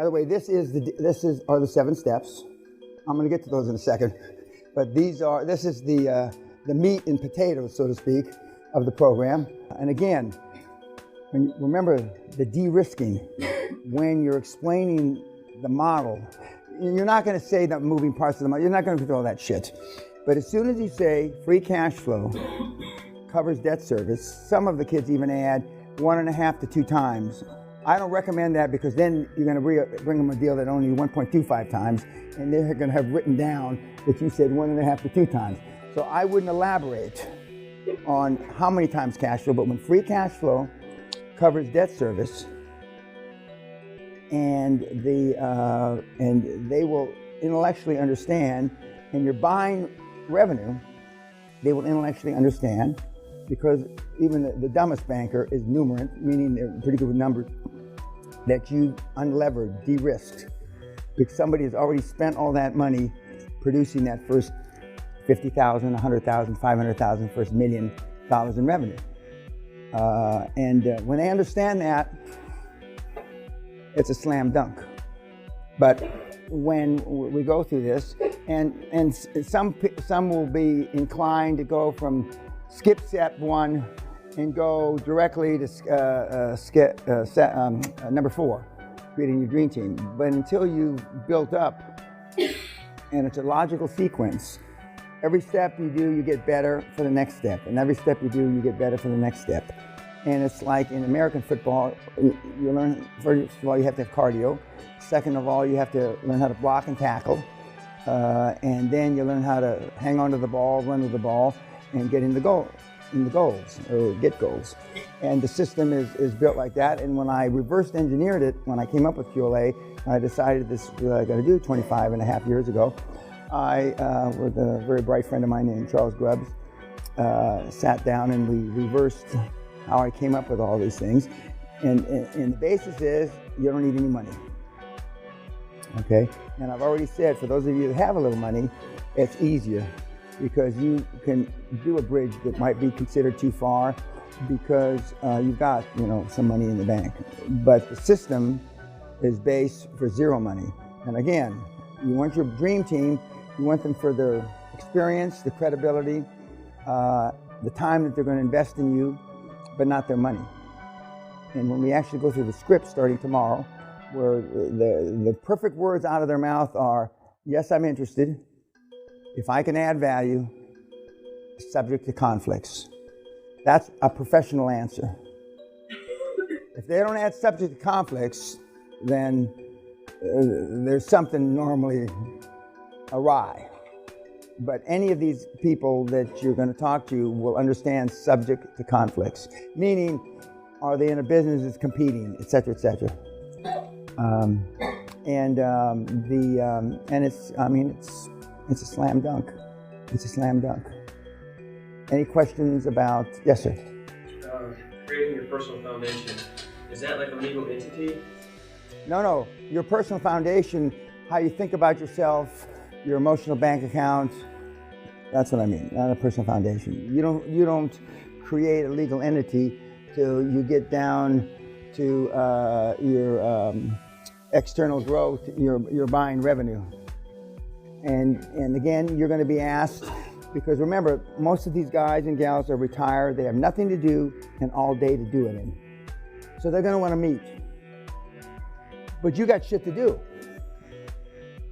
By the way, this are the 7 steps. I'm going to get to those in a second, but this is the meat and potatoes, so to speak, of the program. And again, remember the de-risking. When you're explaining the model, you're not going to say the moving parts of the model. You're not going to do all that shit. But as soon as you say free cash flow covers debt service, some of the kids even add 1.5 to 2 times. I don't recommend that, because then you're going to bring them a deal that only 1.25 times, and they're going to have written down that you said 1.5 to 2 times. So I wouldn't elaborate on how many times cash flow, but when free cash flow covers debt service, and they will intellectually understand, and you're buying revenue, they will intellectually understand, because even the dumbest banker is numerate, meaning they're pretty good with numbers, that you unlevered, de-risked, because somebody has already spent all that money producing that first 50,000, 100,000, 500,000, first $1 million in revenue. When they understand that, it's a slam dunk. But when we go through this, and some will be inclined to go from skip step 1 and go directly to number 4, creating your dream team. But until you've built up, and it's a logical sequence, every step you do, you get better for the next step. And every step you do, you get better for the next step. And it's like in American football, you learn, first of all, you have to have cardio. Second of all, you have to learn how to block and tackle. And then you learn how to hang on to the ball, run with the ball, and get in the goals, or get goals. And the system is built like that. And when I reverse engineered it, when I came up with QLA, I decided this is what I got to do 25.5 years ago. I, with a very bright friend of mine named Charles Grubbs, sat down and we reversed how I came up with all these things. And the basis is you don't need any money. Okay? And I've already said, for those of you that have a little money, it's easier, because you can do a bridge that might be considered too far, because you've got, some money in the bank. But the system is based for zero money. And again, you want your dream team, you want them for their experience, the credibility, the time that they're going to invest in you, but not their money. And when we actually go through the script starting tomorrow, where the perfect words out of their mouth are, yes, I'm interested, if I can add value, subject to conflicts. That's a professional answer. If they don't add subject to conflicts, then there's something normally awry. But any of these people that you're going to talk to will understand subject to conflicts, meaning, are they in a business that's competing, et cetera, et cetera. It's a slam dunk. It's a slam dunk. Any questions about, yes, sir? Creating your personal foundation, is that like a legal entity? No. Your personal foundation, how you think about yourself, your emotional bank account, that's what I mean, not a personal foundation. You don't create a legal entity till you get down to your external growth, your buying revenue. And again, you're going to be asked, because remember, most of these guys and gals are retired, they have nothing to do and all day to do it in. So they're going to want to meet. But you got shit to do.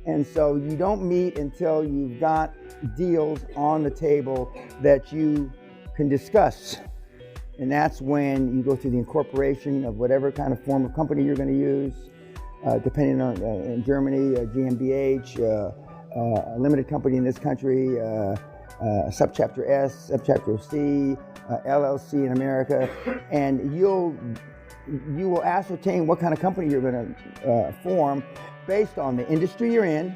And so you don't meet until you've got deals on the table that you can discuss. And that's when you go through the incorporation of whatever kind of form of company you're going to use, depending on, in Germany, GmbH, a limited company in this country, subchapter S, subchapter C, LLC in America, and you will ascertain what kind of company you're going to form based on the industry you're in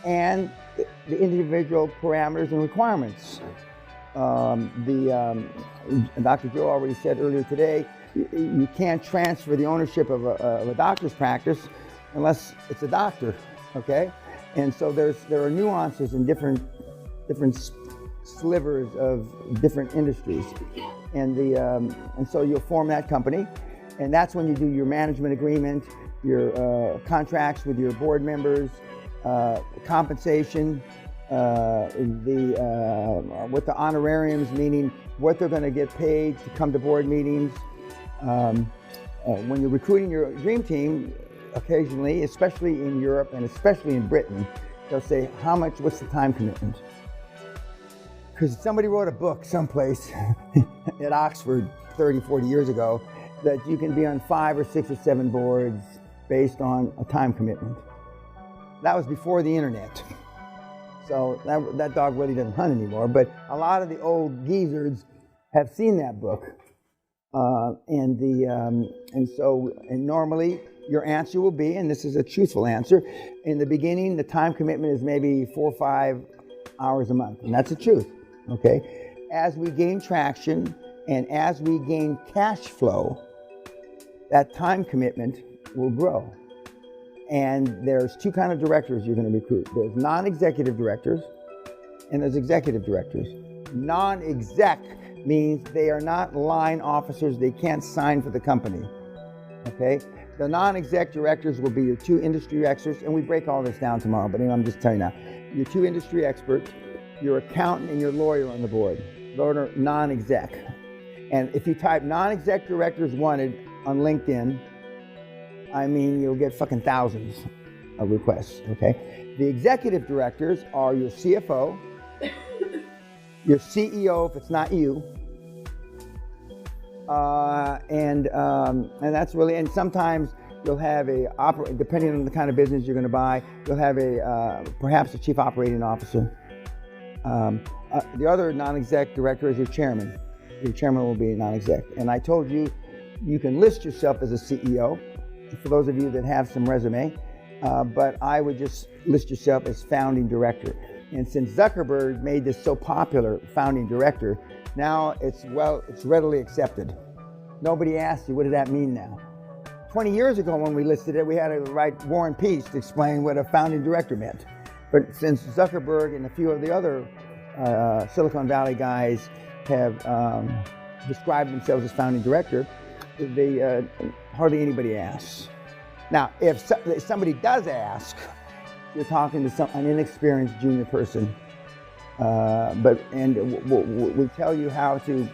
and the individual parameters and requirements. Dr. Joe already said earlier today, you can't transfer the ownership of a doctor's practice unless it's a doctor, okay? And so there are nuances in different slivers of different industries, and so you'll form that company, and that's when you do your management agreement, your contracts with your board members, compensation, with the honorariums, meaning what they're going to get paid to come to board meetings. When you're recruiting your dream team, occasionally, especially in Europe and especially in Britain, they'll say, what's the time commitment? Because somebody wrote a book someplace at Oxford 30, 40 years ago that you can be on 5 or 6 or 7 boards based on a time commitment. That was before the internet. So that dog really doesn't hunt anymore, but a lot of the old geezers have seen that book. And normally your answer will be, and this is a truthful answer, in the beginning the time commitment is maybe 4 or 5 hours a month, and that's the truth, okay? As we gain traction and as we gain cash flow, that time commitment will grow. And there's 2 kinds of directors you're going to recruit. There's non-executive directors and there's executive directors. Non-exec means they are not line officers. They can't sign for the company, okay? The non-exec directors will be your 2 industry experts, and we break all this down tomorrow, but I'm just telling you now. Your 2 industry experts, your accountant, and your lawyer on the board. Those are non-exec. And if you type non-exec directors wanted on LinkedIn, I mean, you'll get fucking thousands of requests, okay? The executive directors are your CFO, your CEO if it's not you, and that's really, and sometimes you'll have depending on the kind of business you're going to buy, you'll have perhaps a chief operating officer. The other non-exec director is your chairman. Your chairman will be a non-exec. And I told you, you can list yourself as a CEO, for those of you that have some resume, but I would just list yourself as founding director. And since Zuckerberg made this so popular, founding director, now it's readily accepted. Nobody asks you, what does that mean now? 20 years ago when we listed it, we had to write War and Peace to explain what a founding director meant. But since Zuckerberg and a few of the other Silicon Valley guys have described themselves as founding director, they hardly anybody asks. Now, if somebody does ask, you're talking to an inexperienced junior person. We tell you how to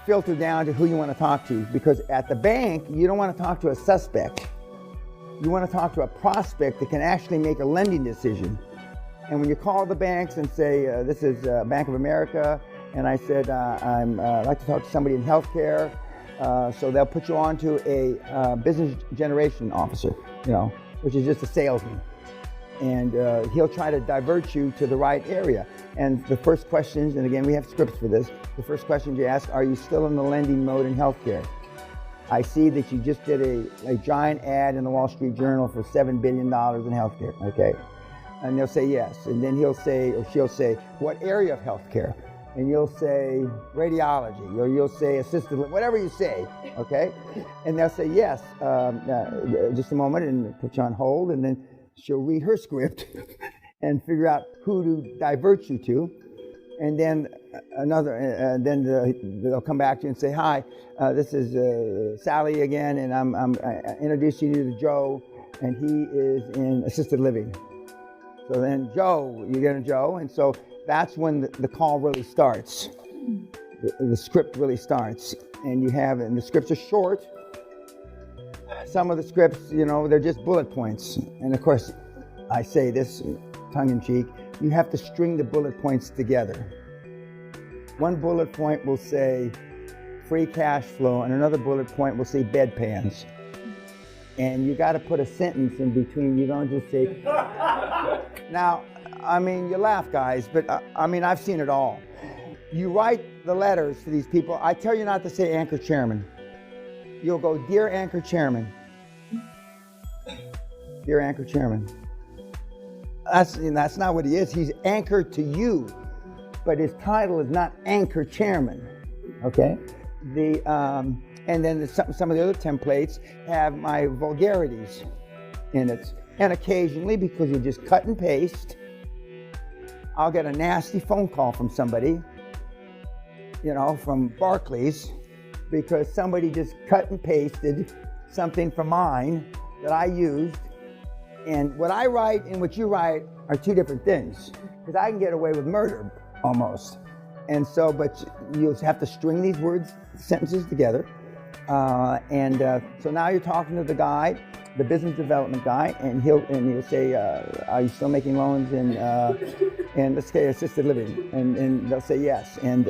filter down to who you want to talk to, because at the bank, you don't want to talk to a suspect. You want to talk to a prospect that can actually make a lending decision. And when you call the banks and say, this is Bank of America, and I said, I'd like to talk to somebody in healthcare, so they'll put you on to a business generation officer, which is just a salesman. And he'll try to divert you to the right area. And the first questions, and again, we have scripts for this, the first questions you ask, are you still in the lending mode in healthcare? I see that you just did a giant ad in the Wall Street Journal for $7 billion in healthcare, okay? And they'll say yes. And then he'll say, or she'll say, what area of healthcare? And you'll say radiology, or you'll say assisted, whatever you say, okay? And they'll say yes, just a moment, and put you on hold, and then she'll read her script and figure out who to divert you to. And then they'll come back to you and say, hi, this is Sally again, and I'm introducing you to Joe, and he is in assisted living. So then Joe, you get a Joe, and so that's when the call really starts. The script really starts, and the scripts are short. Some of the scripts, they're just bullet points. And of course, I say this tongue-in-cheek, you have to string the bullet points together. One bullet point will say free cash flow, and another bullet point will say bedpans. And you got to put a sentence in between. You don't just say, now, you laugh, guys, but I've seen it all. You write the letters to these people. I tell you not to say anchor chairman. You'll go, dear anchor chairman. Dear anchor chairman. That's not what he is. He's anchored to you, but his title is not anchor chairman. Okay? And then some of the other templates have my vulgarities in it. And occasionally, because you just cut and paste, I'll get a nasty phone call from somebody, from Barclays, because somebody just cut and pasted something from mine that I used, and what I write and what you write are two different things, because I can get away with murder almost. And so, but you'll have to string these words, sentences together. So now you're talking to the guy, the business development guy, and he'll say, "Are you still making loans in let's say assisted living?" And they'll say yes. And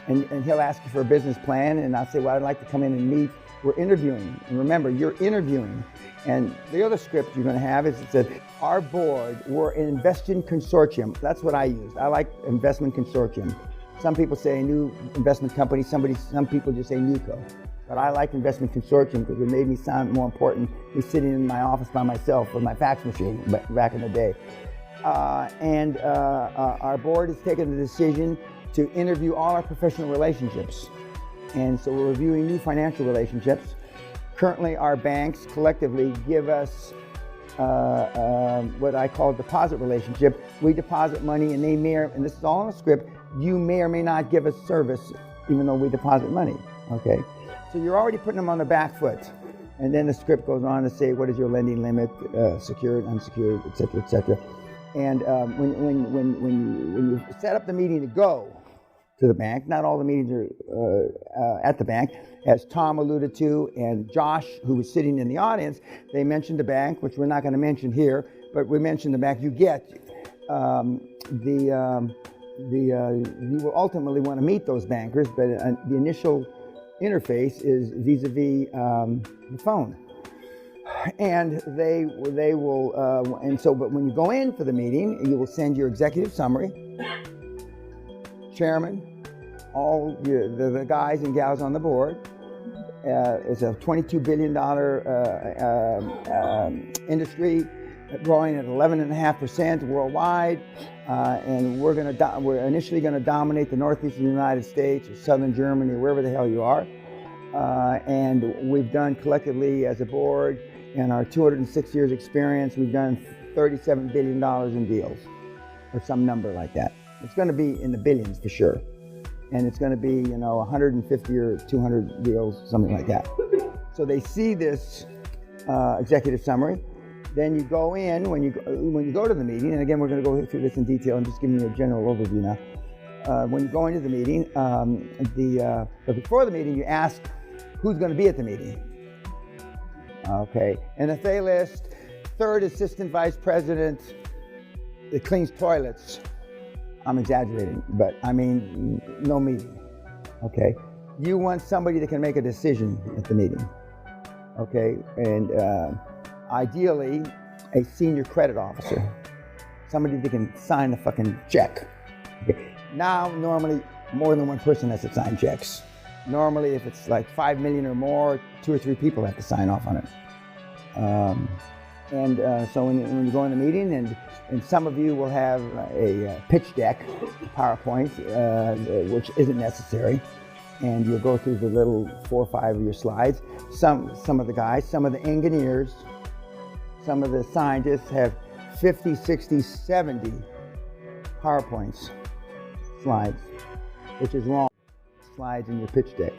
he'll ask you for a business plan, and I'll say, "Well, I'd like to come in and meet." We're interviewing, and remember, you're interviewing. And the other script you're going to have is it said, "Our board, we're an investment consortium." That's what I used. I like investment consortium. Some people say new investment company. Some people just say NewCo. But I like investment consortium because it made me sound more important than sitting in my office by myself with my fax machine back in the day. Our board has taken the decision to interview all our professional relationships. And so we're reviewing new financial relationships. Currently, our banks collectively give us what I call a deposit relationship. We deposit money, and and this is all in the script, you may or may not give us service even though we deposit money, okay? So you're already putting them on the back foot. And then the script goes on to say, what is your lending limit, secured, unsecured, et cetera, et cetera. And when you set up the meeting to go to the bank, not all the meetings are at the bank, as Tom alluded to, and Josh, who was sitting in the audience, they mentioned the bank, which we're not going to mention here, but we mentioned the bank. You get you will ultimately want to meet those bankers, but the initial interface is vis-a-vis the phone. And they will, but when you go in for the meeting, you will send your executive summary, chairman, all the guys and gals on the board. It's a $22 billion industry, growing at 11.5% worldwide, and we're initially going to dominate the northeastern United States, or southern Germany, or wherever the hell you are. And we've done collectively as a board, in our 206 years experience, we've done $37 billion in deals, or some number like that. It's going to be in the billions for sure. And it's going to be, 150 or 200 deals, something like that. So they see this executive summary. Then you go in, when you go to the meeting, and again, we're going to go through this in detail. I'm just giving you a general overview now. When you go into the meeting, but before the meeting, you ask who's going to be at the meeting. Okay, and if they list third assistant vice president that cleans toilets, I'm exaggerating, but I mean, no meeting, okay? You want somebody that can make a decision at the meeting, okay? And ideally, a senior credit officer, somebody that can sign the fucking check. Okay. Now, normally, more than one person has to sign checks. Normally, if it's like 5 million or more, 2 or 3 people have to sign off on it. So when you go in the meeting, and some of you will have a pitch deck, PowerPoint, which isn't necessary, and you'll go through the little 4 or 5 of your slides. Some of the guys, some of the engineers, some of the scientists have 50, 60, 70 PowerPoints slides, which is long slides in your pitch deck.